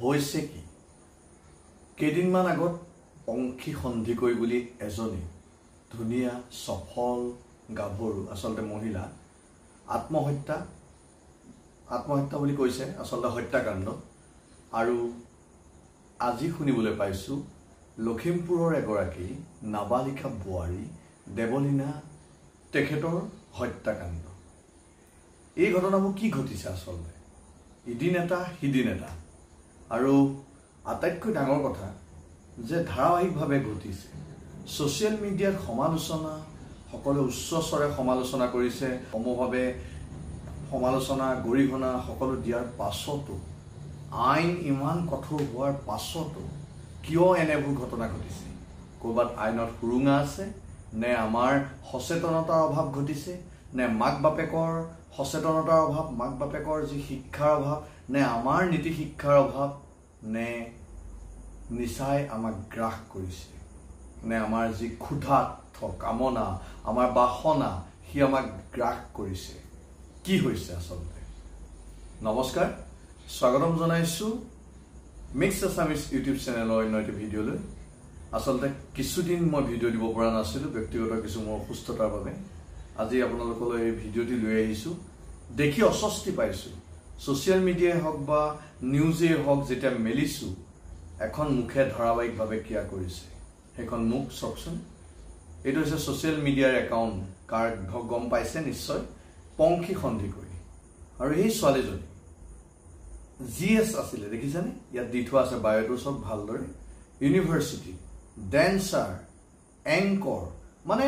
হৈছে কি কেইদিনমান আগত পংখী সন্ধিকৈ বুলি এজনী ধুনীয়া সফল গাভৰু আসলতে মহিলা আত্মহত্যা বুলি কৈছে আসলতে হত্যাকাণ্ড আৰু আজি শুনিবলৈ পাইছো লখিমপুৰৰ এগৰাকী নাবালিকা বোৱাৰী দেৱলীনা তেখেতৰ হত্যাকাণ্ড এই ঘটনাবোৰ কি ঘটিছে আসলতে ইদিন এটা হিদিন এটা আৰু আটাইতকৈ ডাঙৰ কথা যে ধাৰাবাহিকভাৱে ঘটিছে সোশ্যাল মিডিয়াত সমালোচনা সকলো উচ্চ স্বৰে সমালোচনা কৰিছে সমভাৱে সমালোচনা গৰিহণা সকলো দিয়াৰ পাছতো আইন ইমান কঠোৰ হোৱাৰ পাছতো কিয় এনেবোৰ ঘটনা ঘটিছে ক'ৰবাত আইনত সুৰুঙা আছে নে আমাৰ সচেতনতাৰ অভাৱ ঘটিছে নে মাক বাপেকৰ সচেতনতাৰ অভাৱ মাক বাপেকৰ যি শিক্ষাৰ অভাৱ নে আমাৰ নীতি শিক্ষাৰ অভাৱ নে নিচাই আমাক গ্ৰাস কৰিছে নে আমাৰ যি ক্ষুধাৰ্থ কামনা আমাৰ বাসনা সি আমাক গ্ৰাস কৰিছে কি হৈছে আসলতে নমস্কাৰ স্বাগতম জনাইছো মিক্স আছামিজ ইউটিউব চেনেলৰ অন্য এটা ভিডিঅ'লৈ আসলতে কিছুদিন মই ভিডিঅ' দিব পৰা নাছিলোঁ ব্যক্তিগত কিছু মোৰ অসুস্থতাৰ বাবে আজি আপোনালোকলৈ এই ভিডিঅ'টি লৈ আহিছোঁ দেখি অস্বস্তি পাইছোঁ সোশ্যাল মিডিয়াই হওক বা নিউজেই হওক যেতিয়া মেলিছোঁ এখন মুখে ধাৰাবাহিকভাৱে ক্ৰিয়া কৰিছে সেইখন মুখ চাওকচোন এইটো হৈছে সোশ্যাল মিডিয়াৰ একাউণ্ট কাৰ গম পাইছে নিশ্চয় পংখী সন্ধিকৈ আৰু এই ছোৱালীজনী জিএছ আছিলে দেখিছেনে ইয়াত দি থোৱা আছে বায়'টো চব ভালদৰে ইউনিভাৰ্চিটি ডেন্সাৰ এংকৰ মানে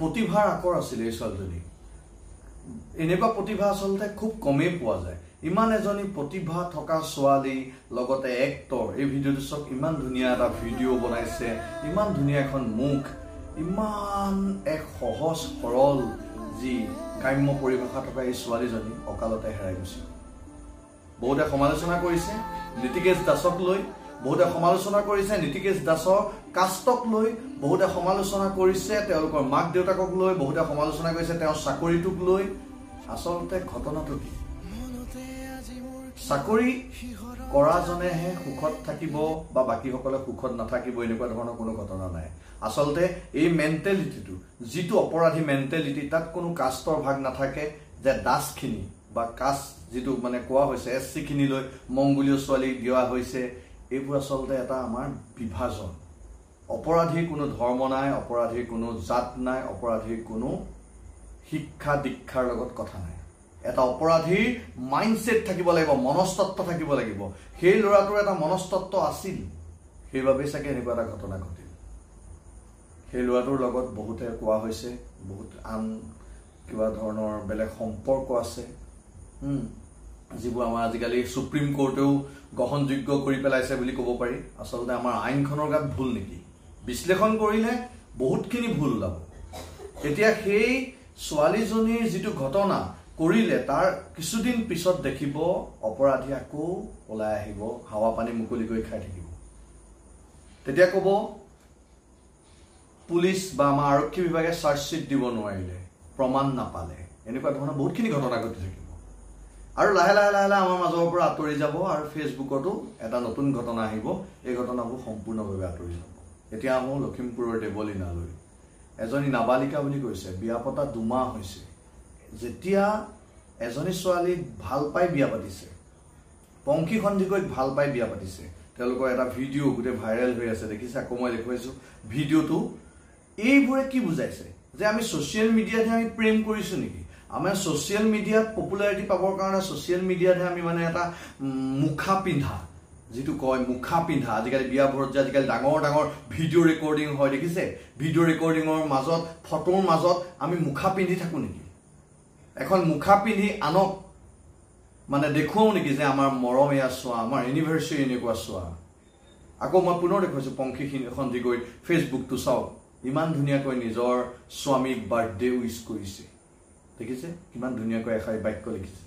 প্ৰতিভাৰ আকৰ আছিলে এই ছোৱালীজনী এনেকুৱা প্ৰতিভা আসলতে খুব কমেই পোৱা যায় ইমান এজনী প্ৰতিভা থকা ছোৱালী লগতে এক্টৰ এই ভিডিঅ'টো চব ইমান ধুনীয়া এটা ভিডিঅ' বনাইছে ইমান ধুনীয়া এখন মুখ ইমান এক সহজ সৰল যি কাম্য পৰিভাষা থকা এই ছোৱালীজনী অকালতে হেৰাই গৈছে বহুতে সমালোচনা কৰিছে নীতিকেশ দাসক লৈ বহুতে সমালোচনা কৰিছে নীতিকেশ দাসৰ কাষ্টক লৈ বহুতে সমালোচনা কৰিছে তেওঁলোকৰ মাক দেউতাকক লৈ বহুতে সমালোচনা কৰিছে তেওঁৰ চাকৰিটোক লৈ আসলতে ঘটনাটো কি চাকৰি কৰাজনেহে সুখত থাকিব বা বাকীসকলে সুখত নাথাকিব এনেকুৱা ধৰণৰ কোনো ঘটনা নাই আসলতে এই মেণ্টেলিটিটো যিটো অপৰাধী মেণ্টেলিটি তাত কোনো কাষ্টৰ ভাগ নাথাকে যে দাসখিনি বা কাষ্ট যিটো মানে কোৱা হৈছে এছচিখিনি লৈ মংগোলীয় ছোৱালীক দিয়া হৈছে এইবোৰ আসলতে এটা আমাৰ বিভাজন অপৰাধীৰ কোনো ধৰ্ম নাই অপৰাধীৰ কোনো জাত নাই অপৰাধীৰ কোনো শিক্ষা দীক্ষাৰ লগত কথা নাই এটা অপৰাধীৰ মাইণ্ডছেট থাকিব লাগিব মনস্তত্ব থাকিব লাগিব সেই ল'ৰাটোৰ এটা মনস্তত্ব আছিল সেইবাবেই চাগে এনেকুৱা এটা ঘটনা ঘটিল সেই ল'ৰাটোৰ লগত বহুতে কোৱা হৈছে বহুত আন কিবা ধৰণৰ বেলেগ সম্পৰ্ক আছে যিবোৰ আমাৰ আজিকালি সুপ্ৰিম কোৰ্টেও গ্ৰহণযোগ্য কৰি পেলাইছে বুলি ক'ব পাৰি আসলতে আমাৰ আইনখনৰ গাত ভুল নেকি বিশ্লেষণ কৰিলে বহুতখিনি ভুল ওলাব এতিয়া সেই ছোৱালীজনীৰ যিটো ঘটনা কৰিলে তাৰ কিছুদিন পিছত দেখিব অপৰাধী আকৌ ওলাই আহিব হাৱা পানী মুকলিকৈ খাই থাকিব তেতিয়া ক'ব পুলিচ বা আমাৰ আৰক্ষী বিভাগে চাৰ্জশ্বিট দিব নোৱাৰিলে প্ৰমাণ নাপালে এনেকুৱা ধৰণৰ বহুতখিনি ঘটনা ঘটি থাকিব আৰু লাহে লাহে লাহে লাহে আমাৰ মাজৰ পৰা আঁতৰি যাব আৰু ফেচবুকতো এটা নতুন ঘটনা আহিব এই ঘটনাবোৰ সম্পূৰ্ণভাৱে আঁতৰি যাব এতিয়া আহোঁ লখিমপুৰৰ দেৱলীনালৈ এজনী নাবালিকা বুলি কৈছে বিয়া পতা 2 মাহ হৈছে যেতিয়া এজনী ছোৱালীক ভাল পাই বিয়া পাতিছে পংখী সন্ধিকৈক ভাল পাই বিয়া পাতিছে তেওঁলোকৰ এটা ভিডিঅ' গোটেই ভাইৰেল হৈ আছে দেখিছে আকৌ মই দেখুৱাইছোঁ ভিডিঅ'টো এইবোৰে কি বুজাইছে যে আমি সোশ্যাল মিডিয়াতহে আমি প্ৰেম কৰিছোঁ নেকি আমাৰ সোশ্যাল মিডিয়াত পপুলাৰিটি পাবৰ কাৰণে সোশ্যাল মিডিয়াতহে আমি মানে এটা মুখা পিন্ধা যিটো কয় মুখা পিন্ধা আজিকালি বিয়াবোৰত যে আজিকালি ডাঙৰ ডাঙৰ ভিডিঅ' ৰেকৰ্ডিং হয় দেখিছে ভিডিঅ' ৰেকৰ্ডিঙৰ মাজত ফটোৰ মাজত আমি মুখা পিন্ধি থাকোঁ নেকি এখন মুখা পিন্ধি আনক মানে দেখুৱাও নেকি যে আমাৰ মৰম এয়া চোৱা আমাৰ এনিভাৰ্চাৰী এনেকুৱা চোৱা আকৌ মই পুনৰ দেখুৱাইছোঁ পংখী সন্ধিকৈ ফেচবুকটো চাওক ইমান ধুনীয়াকৈ নিজৰ স্বামীক বাৰ্থডে উইচ কৰিছে দেখিছে কিমান ধুনীয়াকৈ এষাৰি বাক্য লিখিছে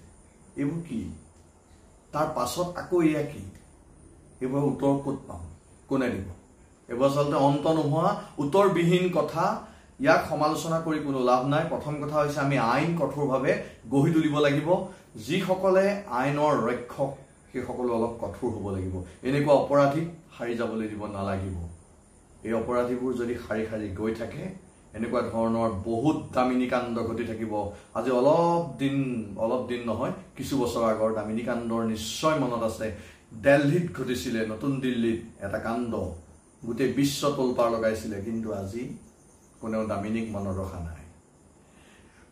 এইবোৰ কি তাৰ পাছত আকৌ এয়া কি এইবোৰ উত্তৰ ক'ত পাম কোনে দিব এইবোৰ আচলতে অন্ত নোহোৱা উত্তৰবিহীন কথা ইয়াক সমালোচনা কৰি কোনো লাভ নাই প্ৰথম কথা হৈছে আমি আইন কঠোৰভাৱে গঢ়ি তুলিব লাগিব যিসকলে আইনৰ ৰক্ষক সেই সকলো অলপ কঠোৰ হ'ব লাগিব এনেকুৱা অপৰাধীক হাৰি যাবলৈ দিব নালাগিব এই অপৰাধীবোৰ যদি হাৰি হাৰি গৈ থাকে এনেকুৱা ধৰণৰ বহুত দামিনী কাণ্ড ঘটি থাকিব আজি অলপ দিন নহয় কিছু বছৰ আগৰ দামিনী কাণ্ডৰ নিশ্চয় মনত আছে দিল্লীত ঘটিছিলে নতুন দিল্লীত এটা কাণ্ড গোটেই বিশ্ব তোলপাৰ লগাইছিলে কিন্তু আজি কোনেও দামিনীক মনত ৰখা নাই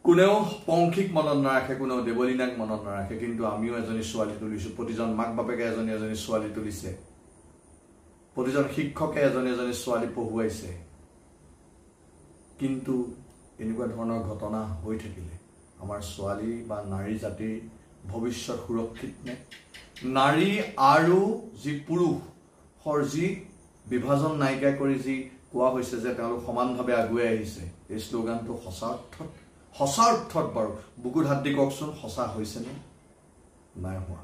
কোনেও পংখিক মনত নাৰাখে কোনেও দেৱলীনাক মনত নাৰাখে কিন্তু আমিও এজনী ছোৱালী তুলিছো প্ৰতিজন মাক বাপেকে এজনী ছোৱালী তুলিছে প্ৰতিজন শিক্ষকে এজনী ছোৱালী পঢ়ুৱাইছে কিন্তু এনেকুৱা ধৰণৰ ঘটনা হৈ থাকিলে আমাৰ ছোৱালী বা নাৰী জাতিৰ ভৱিষ্যত সুৰক্ষিত নে নাৰী আৰু যি পুৰুষৰ যি বিভাজন নাইকিয়া কৰি যি কোৱা হৈছে যে তেওঁলোক সমানভাৱে আগুৱাই আহিছে এই শ্লোগানটো সঁচা অৰ্থত বাৰু বুকুত হাত দি কওকচোন সঁচা হৈছেনে নাই হোৱা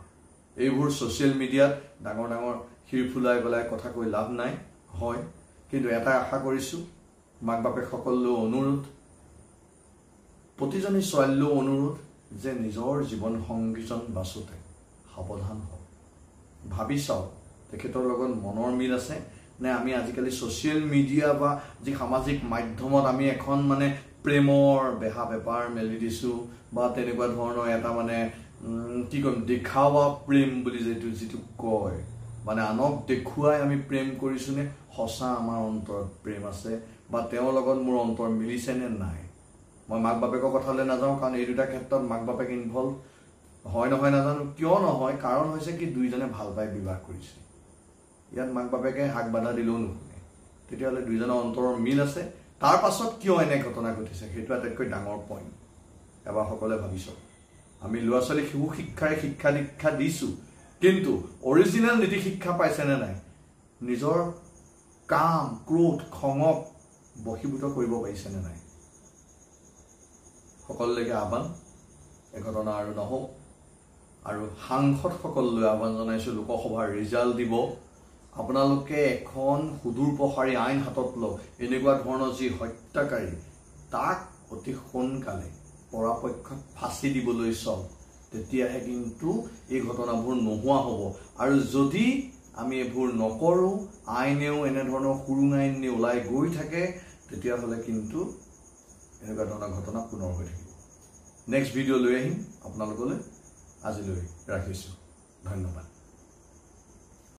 এইবোৰ ছ'চিয়েল মিডিয়াত ডাঙৰ শিৰ ফুলাই পেলাই কথা কৈ লাভ নাই হয় কিন্তু এটা আশা কৰিছোঁ মাক বাপেক সকললৈ অনুৰোধ প্ৰতিজনী ছোৱালীলৈ অনুৰোধ যে নিজৰ জীৱন সংগীজন বাছোতে সাৱধান হওক ভাবি চাওক তেখেতৰ লগত মনৰ মিল আছে নে আমি আজিকালি ছ'চিয়েল মিডিয়া বা যি সামাজিক মাধ্যমত আমি এখন মানে প্ৰেমৰ বেহা বেপাৰ মেলি দিছোঁ বা তেনেকুৱা ধৰণৰ এটা মানে কি ক'ম দেখাৱা প্ৰেম বুলি যিটো কয় মানে আনক দেখুৱাই আমি প্ৰেম কৰিছোঁ নে সঁচা আমাৰ অন্তৰত প্ৰেম আছে বা তেওঁৰ লগত মোৰ অন্তৰ মিলিছে নে নাই মই মাক বাপেকৰ কথালৈ নাযাওঁ কাৰণ এই দুটা ক্ষেত্ৰত মাক বাপেক ইনভলভ হয় নহয় নাজানো কিয় নহয় কাৰণ হৈছে কি দুইজনে ভাল পাই বিবাহ কৰিছে ইয়াত মাক বাপেকে হাক বাধা দিলেও নুশুনে তেতিয়াহ'লে দুইজনৰ অন্তৰৰ মিল আছে তাৰ পাছত কিয় এনে ঘটনা ঘটিছে সেইটো আটাইতকৈ ডাঙৰ পইণ্ট এবাৰ সকলোৱে ভাবিছোঁ আমি ল'ৰা ছোৱালীক শিশু শিক্ষাৰে শিক্ষা দীক্ষা দিছোঁ কিন্তু অৰিজিনেল নীতি শিক্ষা পাইছেনে নাই নিজৰ কাম ক্ৰোধ খঙক বশীভূত কৰিব পাৰিছেনে নাই সকলোলৈকে আহ্বান এই ঘটনা আৰু নহওক আৰু সাংসদসকললৈ আহ্বান জনাইছোঁ লোকসভাৰ ৰিজাল্ট দিব আপোনালোকে এখন সুদূৰ প্ৰসাৰী আইন হাতত লওক এনেকুৱা ধৰণৰ যি হত্যাকাৰী তাক অতি সোনকালে পৰাপক্ষত ফাঁচি দিবলৈ চাওক তেতিয়াহে কিন্তু এই ঘটনাবোৰ নোহোৱা হ'ব আৰু যদি আমি এইবোৰ নকৰোঁ আইনেও এনেধৰণৰ সুৰুঙাই নি ওলাই গৈ থাকে তেতিয়াহ'লে কিন্তু এনেকুৱা ধৰণৰ ঘটনা পুনৰ হৈ থাকিব নেক্সট ভিডিঅ' লৈ আহিম আপোনালোকলৈ আজিলৈ ৰাখিছোঁ ধন্যবাদ